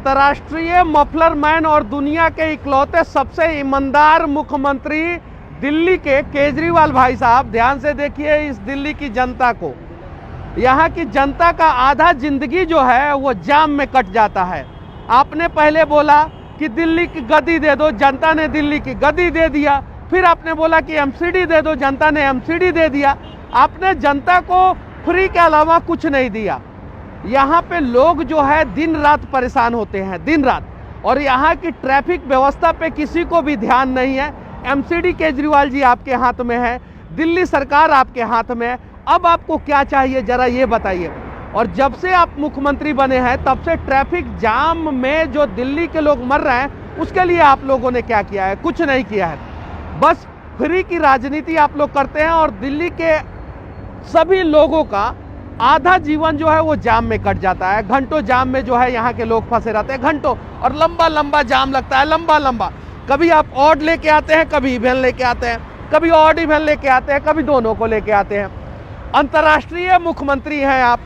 अंतर्राष्ट्रीय muffler man और दुनिया के इकलौते सबसे ईमानदार मुख्यमंत्री दिल्ली के केजरीवाल भाई साहब, ध्यान से देखिए इस दिल्ली की जनता को। यहाँ की जनता का आधा जिंदगी जो है वो जाम में कट जाता है। आपने पहले बोला कि दिल्ली की गद्दी दे दो, जनता ने दिल्ली की गद्दी दे दिया। फिर आपने बोला कि एमसीडी दे दो, जनता ने एमसीडी दे दिया। आपने जनता को फ्री के अलावा कुछ नहीं दिया। यहाँ पे लोग जो है दिन रात परेशान होते हैं, दिन रात। और यहाँ की ट्रैफिक व्यवस्था पे किसी को भी ध्यान नहीं है। एमसीडी केजरीवाल जी आपके हाथ में है, दिल्ली सरकार आपके हाथ में है। अब आपको क्या चाहिए जरा ये बताइए। और जब से आप मुख्यमंत्री बने हैं तब से ट्रैफिक जाम में जो दिल्ली के लोग मर रहे हैं उसके लिए आप लोगों ने क्या किया है? कुछ नहीं किया है। बस फ्री की राजनीति आप लोग करते हैं और दिल्ली के सभी लोगों का आधा जीवन जो है वो जाम में कट जाता है। घंटों जाम में जो है यहाँ के लोग फंसे रहते हैं, घंटों। और लंबा लंबा जाम लगता है, लंबा लंबा। कभी आप ऑड लेके आते हैं, कभी इवेन लेके आते हैं, कभी ऑड इवेन लेके आते हैं, कभी दोनों को लेके आते हैं। अंतर्राष्ट्रीय मुख्यमंत्री हैं आप,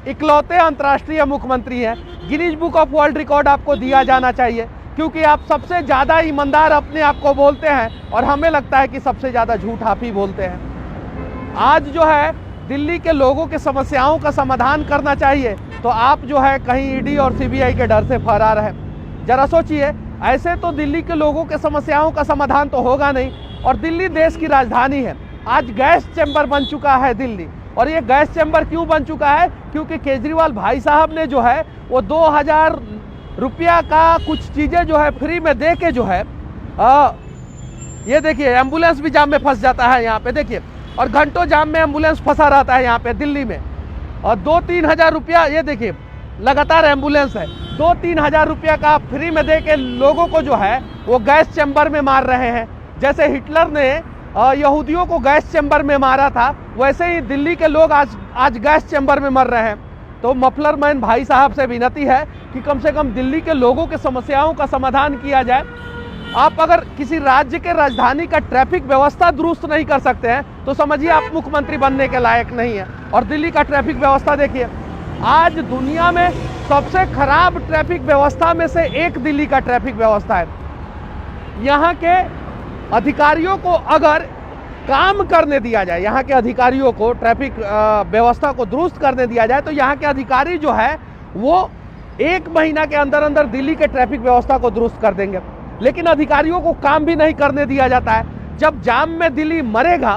इकलौते अंतर्राष्ट्रीय मुख्यमंत्री हैं। Guinness book of world record आपको दिया जाना चाहिए, क्योंकि आप सबसे ज़्यादा ईमानदार अपने आप को बोलते हैं और हमें लगता है कि सबसे ज़्यादा झूठ आप ही बोलते हैं। आज जो है दिल्ली के लोगों के समस्याओं का समाधान करना चाहिए तो आप जो है कहीं ईडी और सीबीआई के डर से फरार है। जरा सोचिए, ऐसे तो दिल्ली के लोगों के समस्याओं का समाधान तो होगा नहीं। और दिल्ली देश की राजधानी है। आज गैस चैम्बर बन चुका है दिल्ली। और ये गैस चैम्बर क्यों बन चुका है? क्योंकि केजरीवाल भाई साहब ने जो है वो 2000 रुपया का कुछ चीज़ें जो है फ्री में दे के जो है ये देखिए एम्बुलेंस भी जाम में फंस जाता है यहाँ पे, देखिए। और घंटों जाम में एम्बुलेंस फंसा रहता है यहाँ पे दिल्ली में। और 2-3 हज़ार रुपया, ये देखिए लगातार एम्बुलेंस है। 2-3 हज़ार रुपया का आप फ्री में दे के लोगों को जो है वो गैस चैम्बर में मार रहे हैं। जैसे हिटलर ने यहूदियों को गैस चैम्बर में मारा था, वैसे ही दिल्ली के लोग आज गैस चैम्बर में मर रहे हैं। तो मफलर मैन भाई साहब से विनती है कि कम से कम दिल्ली के लोगों के समस्याओं का समाधान किया जाए। आप अगर किसी राज्य के राजधानी का ट्रैफिक व्यवस्था दुरुस्त नहीं कर सकते हैं तो समझिए आप मुख्यमंत्री बनने के लायक नहीं है। और दिल्ली का ट्रैफिक व्यवस्था देखिए, आज दुनिया में सबसे खराब ट्रैफिक व्यवस्था में से एक दिल्ली का ट्रैफिक व्यवस्था है। यहाँ के अधिकारियों को अगर काम करने दिया जाए, यहाँ के अधिकारियों को ट्रैफिक व्यवस्था को दुरुस्त करने दिया जाए तो यहाँ के अधिकारी जो है वो 1 महीना के अंदर अंदर दिल्ली के ट्रैफिक व्यवस्था को दुरुस्त कर देंगे। लेकिन अधिकारियों को काम भी नहीं करने दिया जाता है। जब जाम में दिल्ली मरेगा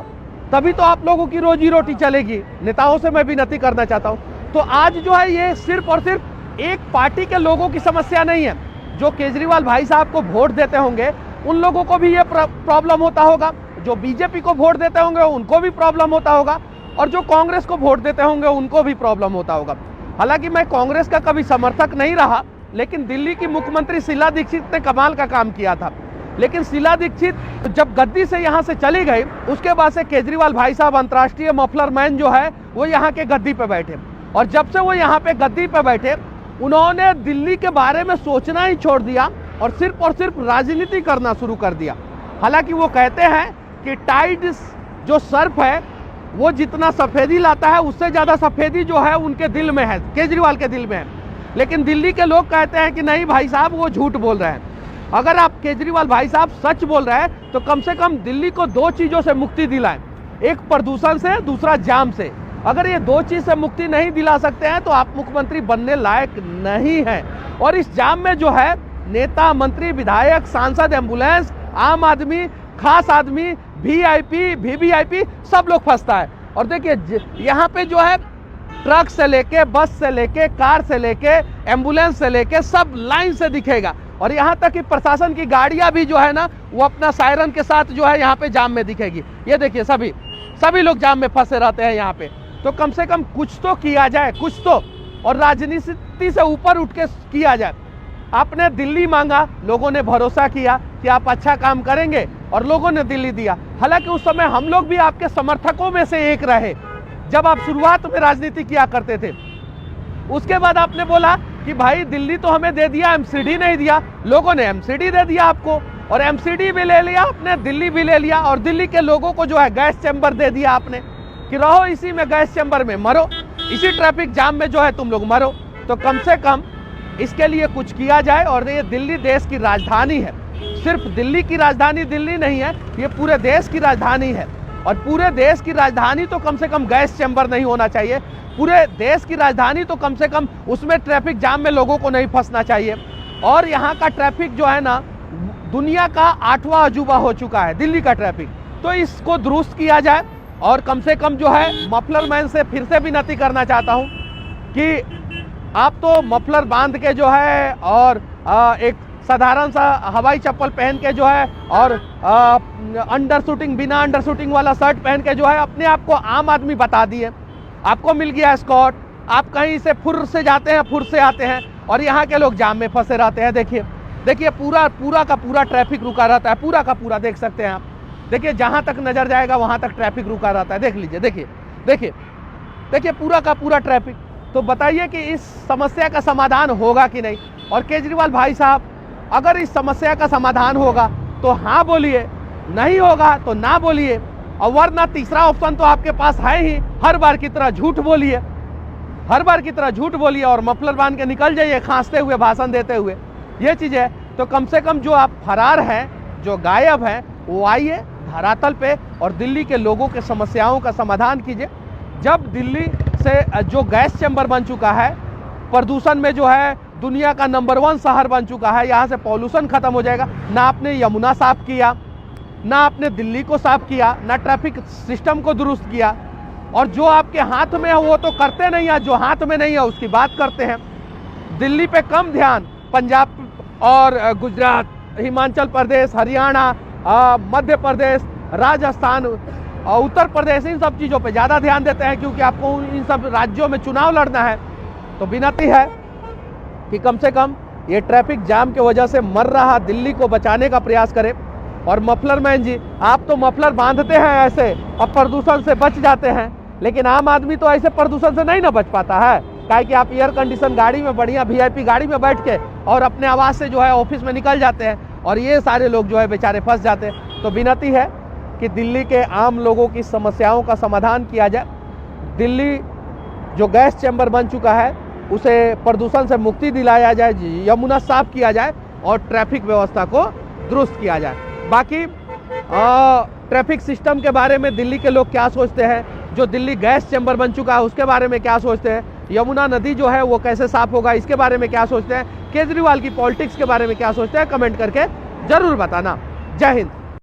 तभी तो आप लोगों की रोजी रोटी चलेगी। नेताओं से मैं विनती करना चाहता हूँ। तो आज जो है ये सिर्फ और सिर्फ एक पार्टी के लोगों की समस्या नहीं है। जो केजरीवाल भाई साहब को वोट देते होंगे उन लोगों को भी ये प्रॉब्लम होता होगा, जो बीजेपी को वोट देते होंगे उनको भी प्रॉब्लम होता होगा, और जो कांग्रेस को वोट देते होंगे उनको भी प्रॉब्लम होता होगा। हालांकि मैं कांग्रेस का कभी समर्थक नहीं रहा, लेकिन दिल्ली की मुख्यमंत्री शीला दीक्षित ने कमाल का काम किया था। लेकिन शीला दीक्षित जब गद्दी से यहाँ से चली गई उसके बाद से केजरीवाल भाई साहब अंतर्राष्ट्रीय मफलर मैन जो है वो यहाँ के गद्दी पे बैठे। और जब से वो यहाँ पे गद्दी पे बैठे उन्होंने दिल्ली के बारे में सोचना ही छोड़ दिया और सिर्फ राजनीति करना शुरू कर दिया। हालांकि वो कहते हैं कि टाइड जो सर्फ है वो जितना सफ़ेदी लाता है उससे ज़्यादा सफ़ेदी जो है उनके दिल में है, केजरीवाल के दिल में है। लेकिन दिल्ली के लोग कहते हैं कि नहीं भाई साहब वो झूठ बोल रहे हैं। अगर आप केजरीवाल भाई साहब सच बोल रहे हैं तो कम से कम दिल्ली को 2 चीज़ों से मुक्ति दिलाएं, एक प्रदूषण से, दूसरा जाम से। अगर ये 2 चीज़ से मुक्ति नहीं दिला सकते हैं तो आप मुख्यमंत्री बनने लायक नहीं हैं। और इस जाम में जो है नेता, मंत्री, विधायक, सांसद, एम्बुलेंस, आम आदमी, खास आदमी, वीआईपी, वीवीआईपी सब लोग फंसता है। और देखिए यहाँ पे जो है ट्रक से लेके, बस से लेके, कार से लेके, एम्बुलेंस से लेके सब लाइन से दिखेगा। और यहाँ तक कि प्रशासन की गाड़ियाँ भी जो है ना वो अपना सायरन के साथ जो है यहाँ पे जाम में दिखेगी। ये देखिए सभी लोग जाम में फंसे रहते हैं यहाँ पे। तो कम से कम कुछ तो किया जाए, कुछ तो। और राजनीति से ऊपर उठ के किया जाए। आपने दिल्ली मांगा, लोगों ने भरोसा किया कि आप अच्छा काम करेंगे और लोगों ने दिल्ली दिया। हालांकि उस समय हम लोग भी आपके समर्थकों में से एक रहे जब आप शुरुआत में राजनीति किया करते थे। उसके बाद आपने बोला कि भाई दिल्ली तो हमें दे दिया, एमसीडी नहीं दिया। लोगों ने एमसीडी दे दिया आपको, और एमसीडी भी ले लिया आपने, दिल्ली भी ले लिया। और दिल्ली के लोगों को जो है गैस चैम्बर दे दिया आपने कि रहो इसी में, गैस चैम्बर में मरो, इसी ट्रैफिक जाम में जो है तुम लोग मरो। तो कम से कम इसके लिए कुछ किया जाए। और ये दिल्ली देश की राजधानी है, सिर्फ दिल्ली की राजधानी दिल्ली नहीं है, ये पूरे देश की राजधानी है। और पूरे देश की राजधानी तो कम से कम गैस चैम्बर नहीं होना चाहिए, पूरे देश की राजधानी तो कम से कम उसमें ट्रैफिक जाम में लोगों को नहीं फंसना चाहिए। और यहाँ का ट्रैफिक जो है ना, दुनिया का 8वां अजूबा हो चुका है दिल्ली का ट्रैफिक। तो इसको दुरुस्त किया जाए। और कम से कम जो है मफलर मैन से फिर से विनती करना चाहता हूँ कि आप तो मफलर बांध के जो है और एक साधारण सा हवाई चप्पल पहन के जो है और अंडर शूटिंग, बिना अंडर शूटिंग वाला शर्ट पहन के जो है अपने आप को आम आदमी बता दिए। आपको मिल गया एस्कॉर्ट, आप कहीं से फुर से जाते हैं, फुर से आते हैं, और यहाँ के लोग जाम में फंसे रहते हैं। देखिए पूरा का पूरा ट्रैफिक रुका रहता है, पूरा का पूरा देख सकते हैं आप। देखिए जहाँ तक नज़र जाएगा वहाँ तक ट्रैफिक रुका रहता है, देख लीजिए। देखिए पूरा का पूरा ट्रैफिक। तो बताइए कि इस समस्या का समाधान होगा कि नहीं। और केजरीवाल भाई साहब, अगर इस समस्या का समाधान होगा तो हाँ बोलिए, नहीं होगा तो ना बोलिए, और वरना तीसरा ऑप्शन तो आपके पास है ही, हर बार की तरह झूठ बोलिए, हर बार की तरह झूठ बोलिए और मफलर बांध के निकल जाइए खांसते हुए, भाषण देते हुए। ये चीज़ है। तो कम से कम जो आप फरार हैं, जो गायब हैं, वो आइए धरातल पे और दिल्ली के लोगों के समस्याओं का समाधान कीजिए। जब दिल्ली से जो गैस चैम्बर बन चुका है, प्रदूषण में जो है दुनिया का नंबर 1 शहर बन चुका है, यहाँ से पॉल्यूशन खत्म हो जाएगा। ना आपने यमुना साफ किया, ना आपने दिल्ली को साफ किया, ना ट्रैफिक सिस्टम को दुरुस्त किया। और जो आपके हाथ में है वो तो करते नहीं है, जो हाथ में नहीं है उसकी बात करते हैं। दिल्ली पे कम ध्यान, पंजाब और गुजरात, हिमाचल प्रदेश, हरियाणा, मध्य प्रदेश, राजस्थान और उत्तर प्रदेश, इन सब चीज़ों पे ज़्यादा ध्यान देते हैं, क्योंकि आपको इन सब राज्यों में चुनाव लड़ना है। तो विनती है कि कम से कम ये ट्रैफिक जाम की वजह से मर रहा दिल्ली को बचाने का प्रयास करें। और मफलर मैन जी, आप तो मफलर बांधते हैं ऐसे और प्रदूषण से बच जाते हैं, लेकिन आम आदमी तो ऐसे प्रदूषण से नहीं ना बच पाता है। काहे कि आप एयर कंडीशन गाड़ी में, बढ़िया VIP गाड़ी में बैठ के और अपने आवाज़ से जो है ऑफिस में निकल जाते हैं, और ये सारे लोग जो है बेचारे फंस जाते हैं। तो विनती है कि दिल्ली के आम लोगों की समस्याओं का समाधान किया जाए। दिल्ली जो गैस चैम्बर बन चुका है उसे प्रदूषण से मुक्ति दिलाया जाए, यमुना साफ किया जाए और ट्रैफिक व्यवस्था को दुरुस्त किया जाए। बाकी ट्रैफिक सिस्टम के बारे में दिल्ली के लोग क्या सोचते हैं, जो दिल्ली गैस चैम्बर बन चुका है उसके बारे में क्या सोचते हैं, यमुना नदी जो है वो कैसे साफ होगा इसके बारे में क्या सोचते हैं, केजरीवाल की पॉलिटिक्स के बारे में क्या सोचते हैं, कमेंट करके जरूर बताना। जय हिंद।